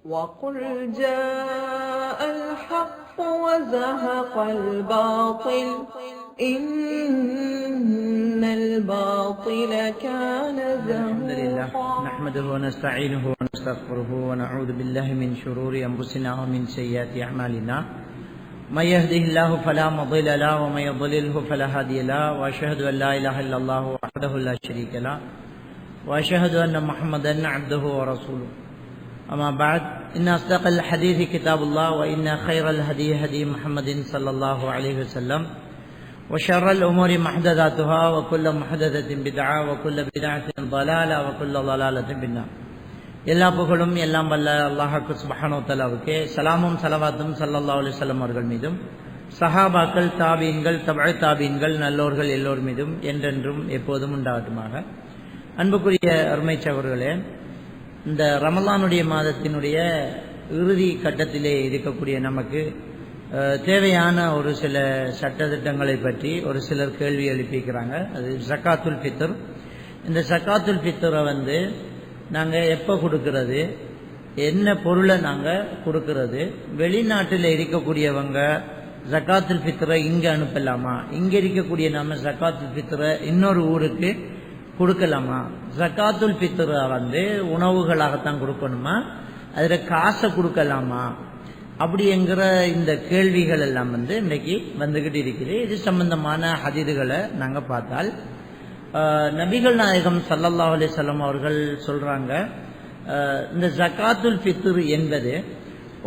وقل جاء الحق وزهق الباطل إن الباطل كان الحمد لله زهوقا. نحمده ونستعينه ونستغفره ونعوذ بالله من شرور أنفسنا ومن سيئات أعمالنا من يهده الله فلا مضل له ومن يضلله فلا هادي له وأشهد أن لا إله إلا الله وحده لا شريك له وأشهد أن محمدا عبده ورسوله. أما بعد إن أصدق الحديث كتاب الله وإن خير الهدي هدي محمد صلى الله عليه وسلم وشر الأمور محدثاتها وكل محدثة بدعة وكل بدعة ضلالة وكل ضلالة بالنار. எல்லா புகழும் எல்லாம் வல்ல அல்லாஹ்வுக்கு சுப்ஹானஹு வ தஆலாவுக்கே சலாமும் ஸலவாத்தும் ஸல்லல்லாஹு அலைஹி வஸல்லம் அவர்கள் மீதும் சஹாபாக்கள் தாபீன்கள் தபஅ தாபீன்கள் நல்லோர்கள் எல்லோர் மீதும் என்றென்றும் எப்போதும் உண்டாகட்டுமாக. அன்புக்குரிய அருமை சகோதரர்களே, இந்த ரமலானுடைய மாதத்தினுடைய இறுதி கட்டத்திலே இருக்கக்கூடிய நமக்கு தேவையான ஒரு சில சட்டத்திட்டங்களை பற்றி ஒரு சிலர் கேள்வி எழுப்பிக்கிறாங்க. அது ஜக்காத்துல் ஃபித்ர். இந்த ஜக்காத்துல் ஃபித்ரை நாங்கள் எப்போ கொடுக்கறது, என்ன பொருளை நாங்கள் கொடுக்கறது, வெளிநாட்டில் இருக்கக்கூடியவங்க ஜக்காத்துல் ஃபித்ரை இங்கே அனுப்பலாமா, இங்கே இருக்கக்கூடிய நம்ம ஜக்காத்துல் ஃபித்ரை இன்னொரு ஊருக்கு கொடுக்கலாமா, ஜக்காத்துல் ஃபித்ரை உணவுகளாகத்தான் கொடுக்கணுமா, அதில் காசை கொடுக்கலாமா, அப்படிங்கிற இந்த கேள்விகள் எல்லாம் இன்றைக்கு வந்துகிட்டு இருக்குது. இது சம்பந்தமான ஹதீதுகளை நாங்கள் பார்த்தால் நபிகள் நாயகம் ஸல்லல்லாஹு அலைஹி வஸல்லம் அவர்கள் சொல்றாங்க, இந்த ஜக்காத்துல் ஃபித்ர் என்பது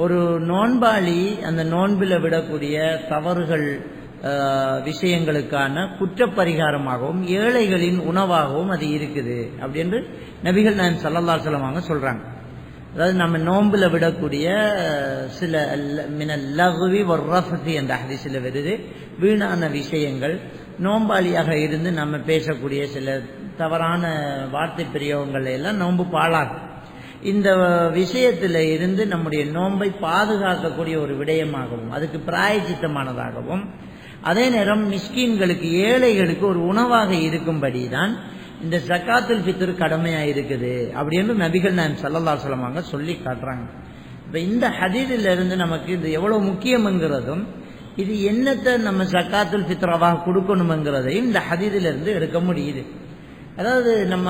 ஒரு நோன்பாளி அந்த நோன்பில் விடக்கூடிய தவறுகள் விஷயங்களுக்கான குற்றப்பரிகாரமாகவும் ஏழைகளின் உணவாகவும் அது இருக்குது அப்படின்னு நபிகள் நாயகம் ஸல்லல்லாஹு அலைஹி வஸல்லம் அவங்க சொல்றாங்க. அதாவது நம்ம நோன்புல விடக்கூடிய சில மினல் லகுவி வர்ரஃபதி என்ற ஹதீஸில் வருது, வீணான விஷயங்கள், நோம்பாளியாக இருந்து நம்ம பேசக்கூடிய சில தவறான வார்த்தை பிரயோகங்கள் எல்லாம் நோன்பு பாழாகும். இந்த விஷயத்தில் இருந்து நம்முடைய நோன்பை பாதுகாக்கக்கூடிய ஒரு விடயமாகவும் அதுக்கு பிராயச்சித்தமானதாகவும் அதே நேரம் மிஸ்கீன்களுக்கு ஏழைகளுக்கு ஒரு உணவாக இருக்கும்படி தான் இந்த ஜக்காத்துல் ஃபித்ர் கடமையா இருக்குது அப்படின்னு நபிகள் நாயகம் ஸல்லல்லாஹு அலைஹி வஸல்லம் சொல்லி காட்டுறாங்க. இப்ப இந்த ஹதீஸில் இருந்து நமக்கு இது எவ்வளவு முக்கியம்ங்கிறதும் இது என்னத்தை நம்ம ஜக்காத்துல் ஃபித்ராவாக கொடுக்கணுங்கிறதையும் இந்த ஹதீஸில் இருந்து எடுக்க முடியுது. அதாவது நம்ம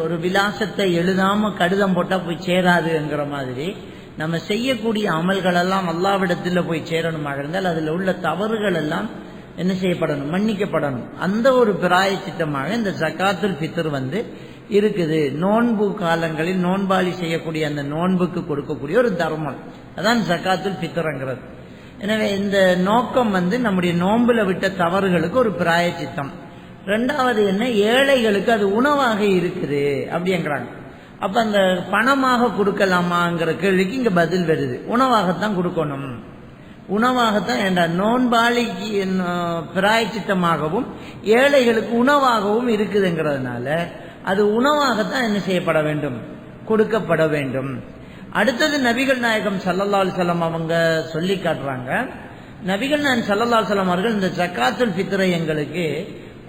ஒரு விலாசத்தை எழுதாம கடிதம் போட்டா போய் சேராதுங்கிற மாதிரி நம்ம செய்யக்கூடிய அமல்கள் எல்லாம் அல்லாஹ்விடத்தில் போய் சேரணுமாக இருந்தால் அதில் உள்ள தவறுகள் எல்லாம் என்ன செய்யப்படணும், மன்னிக்கப்படணும். அந்த ஒரு பிராயச்சித்தமாக இந்த ஜக்காத்துல் ஃபித்ர் இருக்குது. நோன்பு காலங்களில் நோன்பாளி செய்யக்கூடிய அந்த நோன்புக்கு கொடுக்கக்கூடிய ஒரு தர்மம், அதான் ஜக்காத்துல் ஃபித்ர்ங்கிறது. எனவே இந்த நோக்கம் நம்முடைய நோன்புல விட்ட தவறுகளுக்கு ஒரு பிராயச்சித்தம். ரெண்டாவது என்ன, ஏழைகளுக்கு அது உணவாக இருக்குது அப்படிங்கிறாங்க. அப்ப அந்த பணமாக கொடுக்கலாமாங்கிற கேள்விக்கு இங்க பதில் வருது, உணவாகத்தான் கொடுக்கணும். உணவாகத்தான் என்ற நோன்பாளிக்கு பிராயச்சித்தமாகவும் ஏழைகளுக்கு உணவாகவும் இருக்குதுங்கிறதுனால அது உணவாகத்தான் என்ன செய்யப்பட வேண்டும், கொடுக்கப்பட வேண்டும். அடுத்தது நபிகள் நாயகம் ஸல்லல்லாஹு அலைஹி வஸல்லம் அவங்க சொல்லி காட்டுறாங்க. நபிகள் நாயகம் ஸல்லல்லாஹு அலைஹி வஸல்லம் அவர்கள் இந்த ஜக்காத்துல் ஃபித்ரை எங்களுக்கு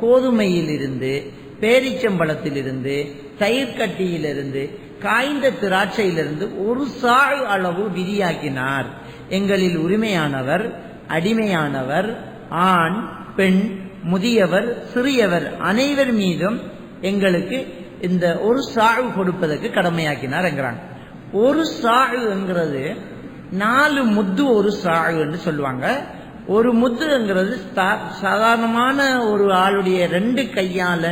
கோதுமையிலிருந்து, பேரிச்சம்பழத்திலிருந்து, தயிர்கட்டியிலிருந்து, காய்ந்த திராட்சையிலிருந்து ஒரு சாழ் அளவு விதியாக்கினார். எங்களில் உரிமையானவர், அடிமையானவர், ஆண், பெண், முதியவர், சிறியவர் அனைவர் மீதும் எங்களுக்கு இந்த ஒரு சாழ் கொடுப்பதற்கு கடமையாக்கினார் என்கிறாங்க. ஒரு சாழுங்கிறது 4 முத்து ஒரு சாழுன்னு சொல்லுவாங்க. ஒரு முத்துங்கிறது சாதாரணமான ஒரு ஆளுடைய 2 கையால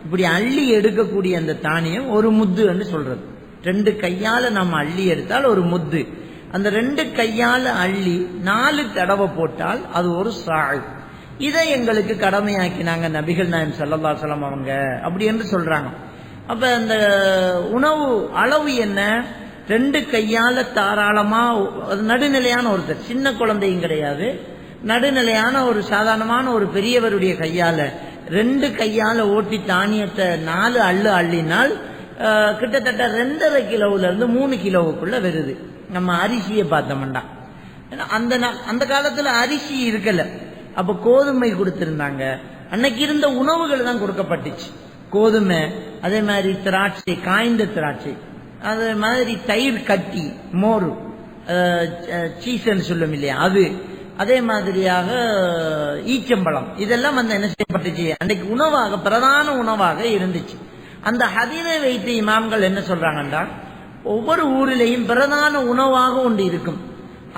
இப்படி அள்ளி எடுக்கக்கூடிய அந்த தானியம் ஒரு முத்து என்று சொல்றது. 2 கையால நம்ம அள்ளி எடுத்தால் ஒரு முத்து. அந்த 2 கையால அள்ளி 4 தடவை போட்டால் அது ஒரு சாழ். இதை எங்களுக்கு கடமையாக்கினாங்க நபிகள் நாயகம் ஸல்லல்லாஹு அலைஹி வஸல்லம் அவங்க அப்படி என்று சொல்றாங்க. அப்ப அந்த உணவு அளவு என்ன, 2 கையால தாராளமா, நடுநிலையான ஒருத்தர், சின்ன குழந்தையும் கிடையாது, நடுநிலையான ஒரு சாதாரணமான ஒரு பெரியவருடைய கையால 2 கையால ஓட்டி தானியத்தை 4 அள்ளினால் கிட்டத்தட்ட 2.5 கிலோவுல இருந்து 3 கிலோவுக்குள்ள வருது. நம்ம அரிசியை பார்த்தோம்னா அந்த காலத்துல அரிசி இருக்கல, அப்ப கோதுமை கொடுத்திருந்தாங்க. அன்னைக்கு இருந்த உணவுகள் தான் கொடுக்கப்பட்டுச்சு. கோதுமை, அதே மாதிரி திராட்சை, காய்ந்த திராட்சை. அது மாதிரி தயிர் கட்டி, மோர், சீஸ்ன்னு சொல்லும் இல்லையா அது, அதே மாதிரியாக ஈச்சம்பழம், இதெல்லாம் வந்து என்ன செய்யப்பட்டுச்சு, அன்றைக்கு உணவாக பிரதான உணவாக இருந்துச்சு. அந்த ஹதீஸை வைத்து இமாம்கள் என்ன சொல்றாங்கன்னா, ஒவ்வொரு ஊரிலேயும் பிரதான உணவாக ஒன்று இருக்கும்.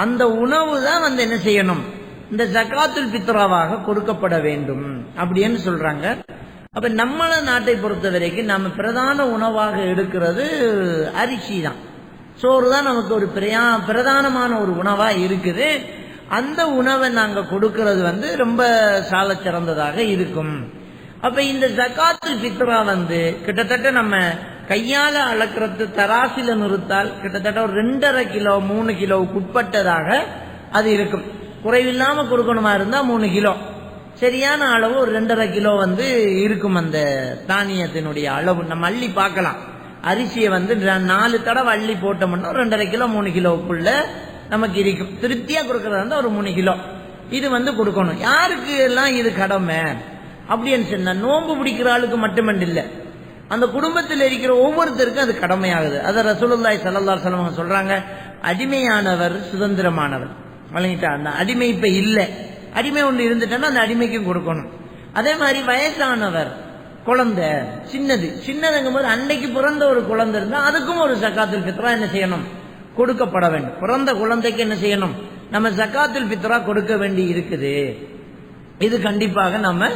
அந்த உணவு தான் வந்து என்ன செய்யணும், இந்த ஜகாத்துல் ஃபித்ராவாக கொடுக்கப்பட வேண்டும் அப்படின்னு சொல்றாங்க. அப்ப நம்ம நாட்டை பொறுத்த வரைக்கும் நம்ம பிரதான உணவாக எடுக்கிறது அரிசி தான், சோறு தான் நமக்கு ஒரு பிரதானமான ஒரு உணவா இருக்குது. அந்த உணவை நாங்க கொடுக்கிறது வந்து ரொம்ப சால சிறந்ததாக இருக்கும். அப்ப இந்த ஜகாத்துல் ஃபித்ரா வந்து கிட்டத்தட்ட நம்ம கையால அளக்கிறது, தராசில நிறுத்தால் கிட்டத்தட்ட ஒரு 2.5 கிலோ 3 கிலோவுக்கு உட்பட்டதாக அது இருக்கும். குறைவில்லாம கொடுக்கணுமா இருந்தா 3 கிலோ, சரியான அளவு ஒரு 2.5 கிலோ வந்து இருக்கும். அந்த தானியத்தினுடைய அளவு நம்ம அள்ளி பார்க்கலாம். அரிசியை வந்து 4 தடவை அள்ளி போட்டோம்னா 2.5 கிலோ 3 கிலோவுக்குள்ள நமக்கு இருக்கும். திருப்தியா கொடுக்கறதா இருந்தா ஒரு 3 கிலோ இது வந்து கொடுக்கணும். யாருக்கு எல்லாம் இது கடமை அப்படின்னு சொன்னா, நோன்பு பிடிக்கிற ஆளுக்கு மட்டுமல்ல, இல்ல, அந்த குடும்பத்தில் இருக்கிற ஒவ்வொருத்தருக்கும் அது கடமையாகுது. அதை ரசூலுல்லாஹி ஸல்லல்லாஹு அலைஹி வஸல்லம் சொல்றாங்க, அடிமையானவர் சுதந்திரமானவர். வழங்கிட்டா அந்த அடிமை இப்ப இல்ல, அடிமை ஒன்று இருந்துட்டா அந்த அடிமைக்கும் கொடுக்கணும். அதே மாதிரி வயசானவர், குழந்தை, சின்னதுங்கும் போது அன்னைக்கு பிறந்த ஒரு குழந்தை இருந்தா அதுக்கும் ஒரு ஜகாத்துல் ஃபித்ரா என்ன செய்யணும், கொடுக்கப்பட வேண்டும். பிறந்த குழந்தைக்கு என்ன செய்யணும், நம்ம ஜகாத்துல் ஃபித்ரா கொடுக்க வேண்டி இருக்குது. இது கண்டிப்பாக நம்ம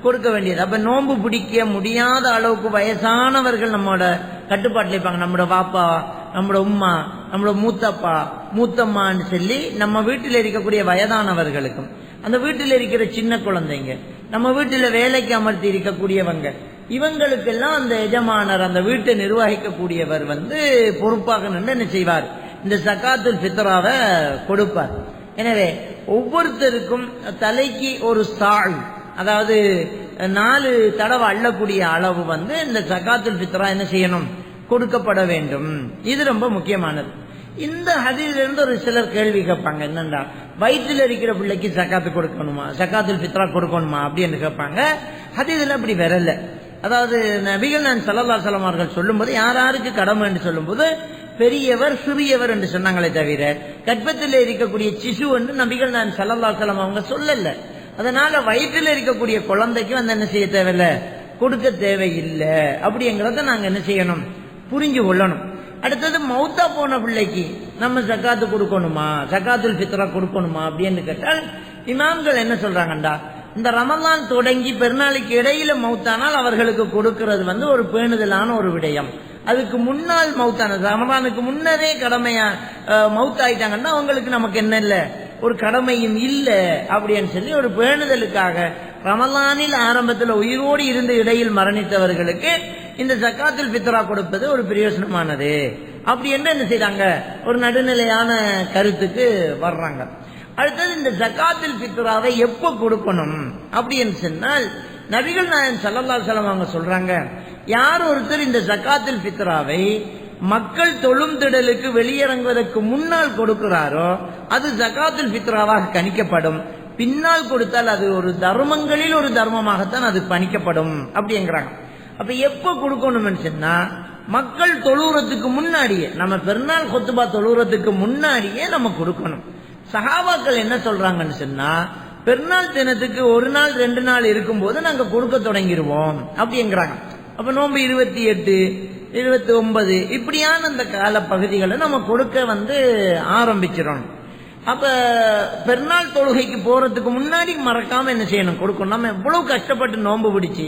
கொடுக்க வேண்டியது. அப்ப நோன்பு பிடிக்க முடியாத அளவுக்கு வயசானவர்கள் நம்மளோட கட்டுப்பாட்டில் இருப்பாங்க. நம்மளோட பாப்பா, நம்மளோட உம்மா, நம்மளோட மூத்தப்பா, மூத்தம்மான்னு சொல்லி நம்ம வீட்டில் இருக்கக்கூடிய வயதானவர்களுக்கும், அந்த வீட்டில் இருக்கிற சின்ன குழந்தைங்க, நம்ம வீட்டில் வேலைக்கு அமர்த்தி இருக்கக்கூடியவங்க, இவங்களுக்கெல்லாம் அந்த எஜமானர், அந்த வீட்டை நிர்வகிக்கக்கூடியவர் வந்து பொறுப்பாக நின்று என்ன செய்வார், இந்த ஜகாத்துல் ஃபித்ராவை கொடுப்பார். எனவே ஒவ்வொருத்தருக்கும் தலைக்கு ஒரு சால், அதாவது 4 தடவை அள்ளக்கூடிய அளவு வந்து இந்த ஜகாத்துல் ஃபித்ரா என்ன செய்யணும், கொடுக்கப்பட வேண்டும். இது ரொம்ப முக்கியமானது. இந்த ஹதீஸ்ல இருந்து ஒரு சிலர் கேள்வி கேட்பாங்க, என்னன்னா வயிற்றில் இருக்கிற பிள்ளைக்கு ஜகாத்து கொடுக்கணுமா, ஜகாத்துல் ஃபித்ரா கொடுக்கணுமா அப்படின்னு கேட்பாங்க. ஹதீஸ்ல அப்படி வரல. அதாவது நபிகள் நாயகம் ஸல்லல்லாஹு அலைஹி வஸல்லம் அவர்கள் சொல்லும்போது யாருக்கு கடமை என்று சொல்லும்போது பெரியவர் சிறியவர் என்று சொன்னாங்களே தவிர கர்ப்பத்தில் இருக்கக்கூடிய சிசு என்று நபிகள் நாயகம் ஸல்லல்லாஹு அலைஹி வஸல்லம் அவங்க சொல்லல. அதனால வயிற்றில் இருக்கக்கூடிய குழந்தைக்கு வந்து என்ன செய்ய தேவையில்லை, கொடுக்க தேவையில்லை. அப்படிங்கிறத நாங்க என்ன செய்யணும், புரிஞ்சு கொள்ளணும். அடுத்தது மௌத்தா போன பிள்ளைக்கு நம்ம ஜகாத்து கொடுக்கணுமா, ஜகாத்துல் ஃபித்ரா கொடுக்கணுமா அப்படின்னு கேட்டால் இமாம்கள் என்ன சொல்றாங்கண்டா, இந்த ரமலான் தொடங்கி பெருநாளைக்கு இடையில மௌத்தானால் அவர்களுக்கு கொடுக்கிறது வந்து ஒரு பேணுதலான ஒரு விடயம். அதுக்கு முன்னால் மௌத்தான, ரமலானுக்கு முன்னரே கடமையா மௌத்தாயிட்டாங்கன்னா அவங்களுக்கு நமக்கு என்ன இல்லை, ஒரு கடமையும் இல்லை அப்படின்னு சொல்லி ஒரு பேணுதலுக்காக ரமலானில் ஆரம்பத்தில் உயிரோடு இருந்து இடையில் மரணித்தவர்களுக்கு இந்த ஜகாத்துல் ஃபித்ரா கொடுப்பது ஒரு பிரயோசனமானது அப்படி என்று என்ன செய்றாங்க, ஒரு நடுநிலையான கருத்துக்கு வர்றாங்க. அடுத்தது இந்த ஜகாத்துல் ஃபித்ராவை எப்போ கொடுக்கணும் அப்படின்னு சொன்னால் நபிகள் நாயகம் ஸல்லல்லாஹு அலைஹி வஸல்லம் அவங்க சொல்றாங்க, யார் ஒருத்தர் இந்த ஜகாத்துல் ஃபித்ராவை மக்கள் தொழும் திடலுக்கு வெளியிறங்குவதற்கு முன்னால் கொடுக்கிறாரோ அது ஜகாத்துல் ஃபித்ராவாக கணிக்கப்படும். பின்னால் கொடுத்தால் அது ஒரு தர்மங்களில் ஒரு தர்மமாகத்தான் அது பணிக்கப்படும் அப்படிங்கிறாங்க. அப்ப எப்ப கொடுக்கணும்னு சொன்னா மக்கள் தொழுறதுக்கு முன்னாடியே, நம்ம பெருநாள் கொத்துபா தொழுறதுக்கு முன்னாடியே நம்ம கொடுக்கணும். சஹாபாக்கள் என்ன சொல்றாங்கன்னு சொன்னா, பெருநாள் தினத்துக்கு 1 நாள் 2 நாள் இருக்கும்போது நாங்க கொடுக்க தொடங்கிடுவோம் அப்படிங்கிறாங்க. அப்ப நோன்பு 28, 29 இப்படியான அந்த கால பகுதிகளை நம்ம கொடுக்க வந்து ஆரம்பிச்சிடணும். அப்ப பெருநாள் தொழுகைக்கு போறதுக்கு முன்னாடி மறக்காம என்ன செய்யணும், கொடுக்கணும். நம்ம எவ்வளவு கஷ்டப்பட்டு நோன்பு பிடிச்சி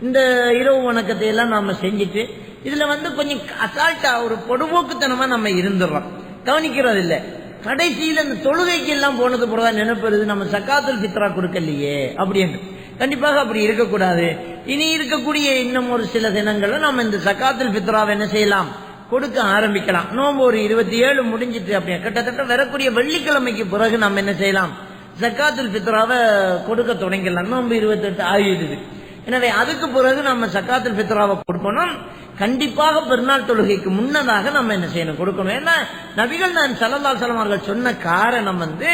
இந்த இரவு வணக்கத்தை எல்லாம் நாம செஞ்சுட்டு இதுல வந்து கொஞ்சம் அசால்ட்டா ஒரு பொடுபோக்குத்தனமா நம்ம இருந்துடுறோம், கவனிக்கிறது இல்லை. கடைசியில் அந்த தொழுகைக்கு எல்லாம் போனது போறதா நினைப்பது, நம்ம ஜகாத்துல் ஃபித்ரா கொடுக்கலையே அப்படின்னு. கண்டிப்பாக அப்படி இருக்கக்கூடாது. இனி இருக்கக்கூடிய இன்னும் ஒரு சில தினங்கள்ல நம்ம இந்த ஜகாத்துல் ஃபித்ராவை என்ன செய்யலாம், கொடுக்க ஆரம்பிக்கலாம். நோம்பு ஒரு 27 முடிஞ்சிட்டு அப்படியே கிட்டத்தட்ட வரக்கூடிய வெள்ளிக்கிழமைக்கு பிறகு நம்ம என்ன செய்யலாம், ஜகாத்துல் ஃபித்ராவை கொடுக்க தொடங்கிடலாம். நோம்பு 28 ஆகிடுது. எனவே அதுக்கு பிறகு நம்ம ஜகாத்துல் ஃபித்ராவை கொடுக்கணும். கண்டிப்பாக பெருநாள் தொழுகைக்கு முன்னதாக நம்ம என்ன செய்யணும், கொடுக்கணும். ஏன்னா நபிகள் நாயகம் ஸல்லல்லாஹு அலைஹி வஸல்லம் அவர்கள் சொன்ன காரணம் வந்து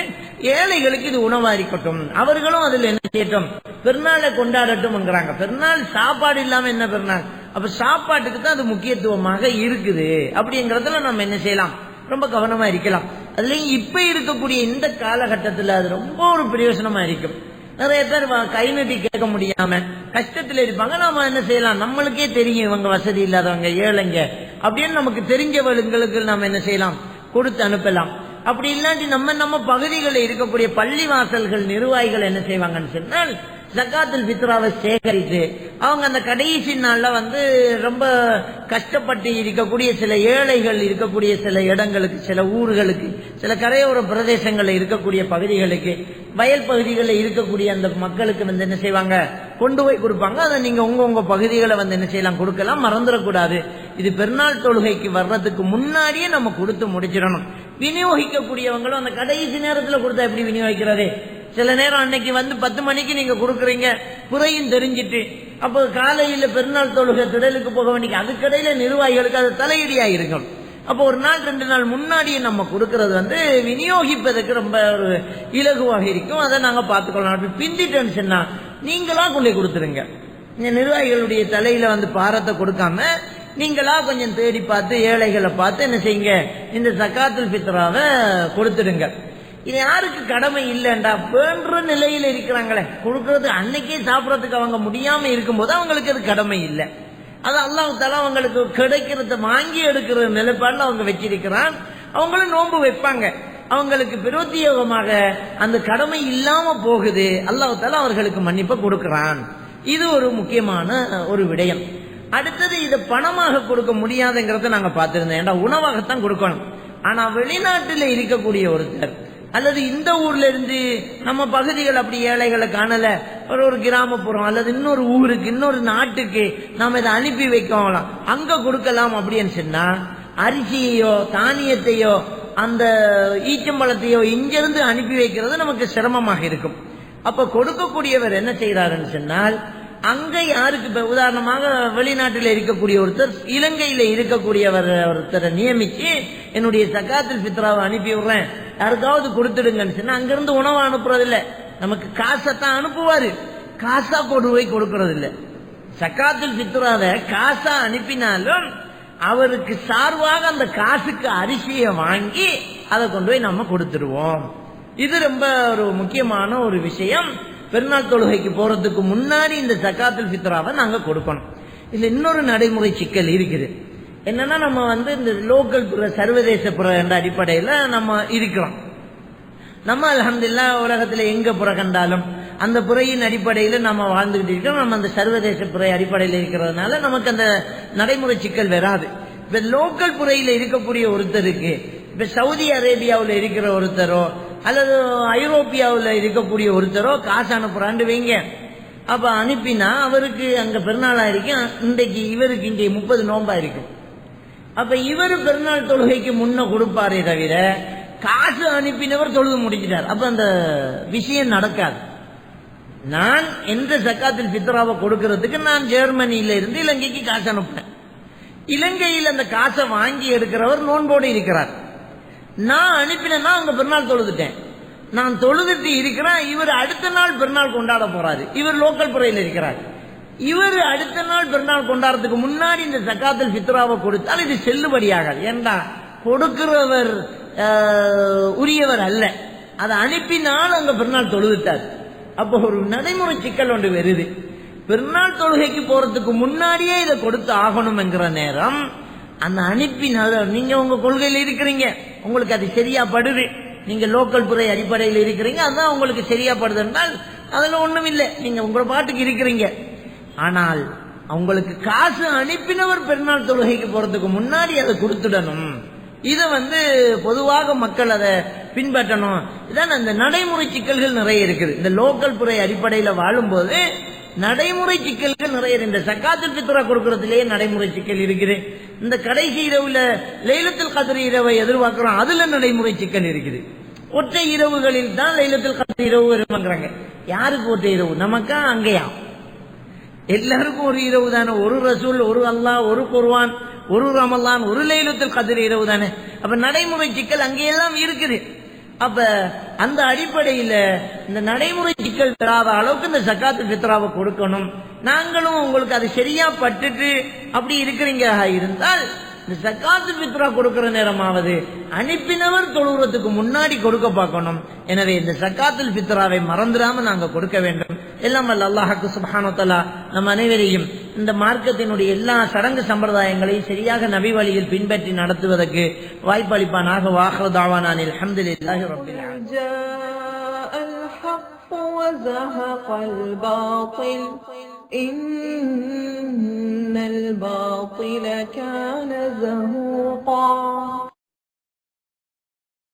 ஏழைகளுக்கு இது உணவா இருக்கட்டும், அவர்களும் அதில் என்ன செய்யட்டும், பெருநாளை கொண்டாடட்டும் என்கிறாங்க. பெருநாள் சாப்பாடு இல்லாம என்ன பெருநாள், அப்ப சாப்பாட்டுக்கு தான் அது முக்கியத்துவமாக இருக்குது. அப்படிங்கறதுல நம்ம என்ன செய்யலாம், ரொம்ப கவனமா இருக்கலாம். அதுலயும் இப்ப இருக்கக்கூடிய இந்த காலகட்டத்தில் அது ரொம்ப ஒரு பிரயோஜனமா இருக்கும். நிறைய பேர் கை நீட்டி கேட்க முடியாம கஷ்டத்துல இருப்பாங்க. நாம என்ன செய்யலாம், நம்மளுக்கே தெரியும் இவங்க வசதி இல்லாதவங்க, ஏழைங்க அப்படின்னு நமக்கு தெரிஞ்சவங்களுக்கு நாம என்ன செய்யலாம், கொடுத்து அனுப்பலாம். அப்படி இல்லாட்டி நம்ம பகுதிகளில் இருக்கக்கூடிய பள்ளி வாசல்கள் நிர்வாகிகள் என்ன செய்வாங்கன்னு சொன்னால், ஜகாத்துல் ஃபித்ராவை சேகரித்து அவங்க அந்த கடைசி நாள்ல ரொம்ப கஷ்டப்பட்டு இருக்கக்கூடிய சில ஏழைகள் இருக்கக்கூடிய சில இடங்களுக்கு, சில ஊர்களுக்கு, சில கரையோர பிரதேசங்களில் இருக்கக்கூடிய பகுதிகளுக்கு, வயல் பகுதிகளில் இருக்கக்கூடிய அந்த மக்களுக்கு என்ன செய்வாங்க, கொண்டு போய் கொடுப்பாங்க. அதை நீங்க உங்க பகுதிகளை என்ன செய்யலாம், கொடுக்கலாம். மறந்துடக்கூடாது. இது பெருநாள் தொழுகைக்கு வர்றதுக்கு முன்னாடியே நம்ம கொடுத்து முடிச்சிடணும். விநியோகிக்கக்கூடியவங்களும் அந்த கடைசி நேரத்தில் கொடுத்தா எப்படி விநியோகிக்கிறது? சில நேரம் அன்னைக்கு 10 மணிக்கு நீங்க கொடுக்குறீங்க, புறையும் தெரிஞ்சிட்டு, அப்போ காலையில பெருநாள் தொழுகை திடலுக்கு போக வேண்டிய அதுக்கடையில நிர்வாகிகளுக்கு அது தலையீடியா இருக்கும். அப்போ ஒரு நாள் 2 நாள் முன்னாடியே நம்ம கொடுக்கறது விநியோகிப்பதற்கு ரொம்ப ஒரு இலகுவாக இருக்கும். அதை நாங்க பார்த்துக்கொள்ளலாம். அப்படி பிந்திட்டேன்னு சொன்னா நீங்களா கொண்டு கொடுத்துருங்க. இந்த நிர்வாகிகளுடைய தலையில பாரத்தை கொடுக்காம நீங்களா கொஞ்சம் தேடி பார்த்து ஏழைகளை பார்த்து என்ன செய்யுங்க, இந்த ஜகாத்துல் ஃபித்ராவை கொடுத்துடுங்க. இது யாருக்கு கடமை இல்லைண்டா, வேண்ட நிலையில இருக்கிறாங்களே, கொடுக்கறது அன்னைக்கே சாப்பிடறதுக்கு அவங்க முடியாம இருக்கும்போது அவங்களுக்கு அது கடமை இல்லை. அது அல்லாஹ் தஆலா அவங்களுக்கு கிடைக்கிறத வாங்கி எடுக்கிற நிலைப்பாடுல அவங்க வச்சிருக்கிறான். அவங்களும் நோன்பு வைப்பாங்க. அவங்களுக்கு பிரத்யேகமாக அந்த கடமை இல்லாம போகுது. அல்லாஹ் தஆலா அவர்களுக்கு மன்னிப்பு கொடுக்கிறான். இது ஒரு முக்கியமான ஒரு விடயம். அடுத்தது, இதை பணமாக கொடுக்க முடியாதுங்கிறத நாங்க பார்த்திருந்தோம். ஏன்னா உணவாகத்தான் கொடுக்கணும். ஆனா வெளிநாட்டில் இருக்கக்கூடிய ஒருத்தர் அல்லது இந்த ஊர்ல இருந்து நம்ம பகுதிகள் அப்படி ஏழைகளை காணல, ஒரு கிராமப்புறம் அல்லது இன்னொரு ஊருக்கு, இன்னொரு நாட்டுக்கு நாம இதை அனுப்பி வைக்கலாம், அங்க கொடுக்கலாம் அப்படின்னு சொன்னா, அரிசியையோ தானியத்தையோ அந்த ஈச்சம்பழத்தையோ இங்கிருந்து அனுப்பி வைக்கிறது நமக்கு சிரமமாக இருக்கும். அப்ப கொடுக்கக்கூடியவர் என்ன செய்யறாருன்னு சொன்னால், அங்க யாருக்கு, இப்ப உதாரணமாக வெளிநாட்டில் இருக்கக்கூடிய ஒருத்தர் இலங்கையில இருக்கக்கூடியவர் ஒருத்தரை நியமிச்சு என்னுடைய ஜகாத்துல் ஃபித்ராவை அனுப்பி விடுறேன், யாருக்காவது கொடுத்துடுங்கன்னு சொன்னா, அங்கிருந்து உணவு அனுப்புறது இல்ல, நமக்கு காசத்தான் அனுப்புவாரு, காசா கொண்டு போய் கொடுக்கறது இல்ல. ஜகாத்துல் ஃபித்ராவை காசா அனுப்பினாலும் அவருக்கு சார்பாக அந்த காசுக்கு அரிசியை வாங்கி அதை கொண்டு போய் நம்ம கொடுத்துடுவோம். இது ரொம்ப ஒரு முக்கியமான ஒரு விஷயம். பெருநாள் தொழுகைக்கு போறதுக்கு முன்னாடி இந்த ஜகாத்துல் ஃபித்ராவை நாங்க கொடுக்கணும். இதுல இன்னொரு நடைமுறை சிக்கல் இருக்குது. என்னன்னா, நம்ம இந்த லோக்கல் புற, சர்வதேச புற என்ற அடிப்படையில நம்ம இருக்கிறோம். நம்ம அல்ஹம்துலில்லாஹ் உலகத்துல எங்க புற கண்டாலும் அந்த புறையின் அடிப்படையில நம்ம வாழ்ந்துகிட்டு இருக்கோம். நம்ம அந்த சர்வதேச புறை அடிப்படையில் இருக்கிறதுனால நமக்கு அந்த நடைமுறை சிக்கல் வராது. இப்ப லோக்கல் புறையில இருக்கக்கூடிய ஒருத்தருக்கு, இப்ப சவுதி அரேபியாவில் இருக்கிற ஒருத்தரோ அல்லது ஐரோப்பியாவில் இருக்கக்கூடிய ஒருத்தரோ காசு அனுப்புறான்னு வைங்க. அப்ப அனுப்பினா அவருக்கு அங்க பெருநாளா இருக்கும், இன்றைக்கு இவருக்கு இங்கே 30 நோன்பா இருக்கும். அப்ப இவர் பெருநாள் தொழுகைக்கு முன்ன கொடுப்பாரே தவிர காசு அனுப்பினவர் தொழுது முடிச்சிட்டார். அப்ப அந்த விஷயம் நடக்காது. நான் எந்த ஜகாத்துல் ஃபித்ராவை கொடுக்கறதுக்கு நான் ஜெர்மனியில இருந்து இலங்கைக்கு காசு அனுப்புறேன். இலங்கையில் அந்த காசை வாங்கி எடுக்கிறவர் நோன்போடு இருக்கிறார். நான் அனுப்பினா அங்க பெருநாள் தொழுதுட்டேன், நான் தொழுதுட்டு இருக்கிறேன். இவர் அடுத்த நாள் பெருநாள் கொண்டாட போறாரு. இவர் லோக்கல் புறையில் இருக்கிறார். இவர் அடுத்த நாள் பெருநாள் கொண்டாடுறதுக்கு முன்னாடி இந்த ஜகாத்துல் ஃபித்ராவை கொடுத்தால் இது செல்லுபடியாகாது. ஏண்டா, கொடுக்கிறவர் உரியவர் அல்ல, அதை அனுப்பினால் அங்க பெருநாள் தொழுதுட்டார். அப்போ ஒரு நடைமுறை சிக்கல் ஒன்று வருது. பெருநாள் தொழுகைக்கு போறதுக்கு முன்னாடியே இதை கொடுத்து ஆகணும் என்கிற நேரம், அந்த அனுப்பினால் நீங்க உங்க கொள்கையில் இருக்கிறீங்க, உங்களுக்கு அது சரியா படுது, நீங்க லோக்கல் புறை அடிப்படையில் இருக்கிறீங்க, அதுதான் உங்களுக்கு சரியா படுது என்றால் அதுல ஒண்ணும் இல்லை, நீங்க உங்களோட பாட்டுக்கு இருக்கிறீங்க. ஆனால் உங்களுக்கு காசு அனுப்பினவர் பெருநாள் தொழுகைக்கு போறதுக்கு முன்னாடி அதை கொடுத்துடணும். இதை பொதுவாக மக்கள் அதை பின்பற்றணும். இதான் அந்த நடைமுறை சிக்கல்கள் நிறைய இருக்குது. இந்த லோக்கல் புறை அடிப்படையில வாழும்போது நடைமுறை சிக்கல்கள் நிறைய. இந்த ஜகாத்துல் ஃபித்ரா கொடுக்கறதுலேயே நடைமுறை சிக்கல் இருக்குது. இந்த கடைசி இரவுல லைலத்துல் கத்ர் இரவை எதிர்பார்க்கிறோம், அதுல நடைமுறை சிக்கல் இருக்குது. ஒற்றை இரவுகளில் தான் லைலத்துல் கத்ர் இரவு வருவாங்கிறாங்க. யாருக்கு ஒற்றை இரவு? நமக்கா அங்கேயா? எல்லாருக்கும் ஒரு இரவு தானே. ஒரு ரசூல், ஒரு அல்லாஹ், ஒரு குர்ஆன், ஒரு ரமலான், ஒரு லைலத்துல் கத்ர் இரவு தானே. அப்ப நடைமுறை சிக்கல் அங்கேயெல்லாம் இருக்குது. அப்ப அந்த அடிப்படையில இந்த நடைமுறை சிக்கல் தராத அளவுக்கு இந்த ஜகாத்து ஃபித்ராவை கொடுக்கணும். நாங்களும் உங்களுக்கு அது சரியா பட்டுட்டு அப்படி இருக்கிறீங்க இருந்தால் இந்த ஜகாத்து ஃபித்ரா கொடுக்கிற நேரமாவது அனுப்பினவர் தொழுகிறதுக்கு முன்னாடி கொடுக்க பார்க்கணும். எனவே இந்த ஜகாத்துல் ஃபித்ராவை மறந்துடாம நாங்க கொடுக்க வேண்டும். எல்லாம் வல்ல அல்லாஹ்வுக்கு சுப்ஹானஹு வ தஆலா நம் அனைவரையும் இந்த மார்க்கத்தினுடைய எல்லா சடங்கு சம்பிரதாயங்களையும் சரியாக நபி வழியில் பின்பற்றி நடத்துவதற்கு வாய்ப்பளிப்பானாக. வாஹிரு தஅவானா அல்ஹம்துலில்லாஹி ரப்பில் ஆலமீன். جاء الحق وزهق الباطل إن الباطل كان زهوقا.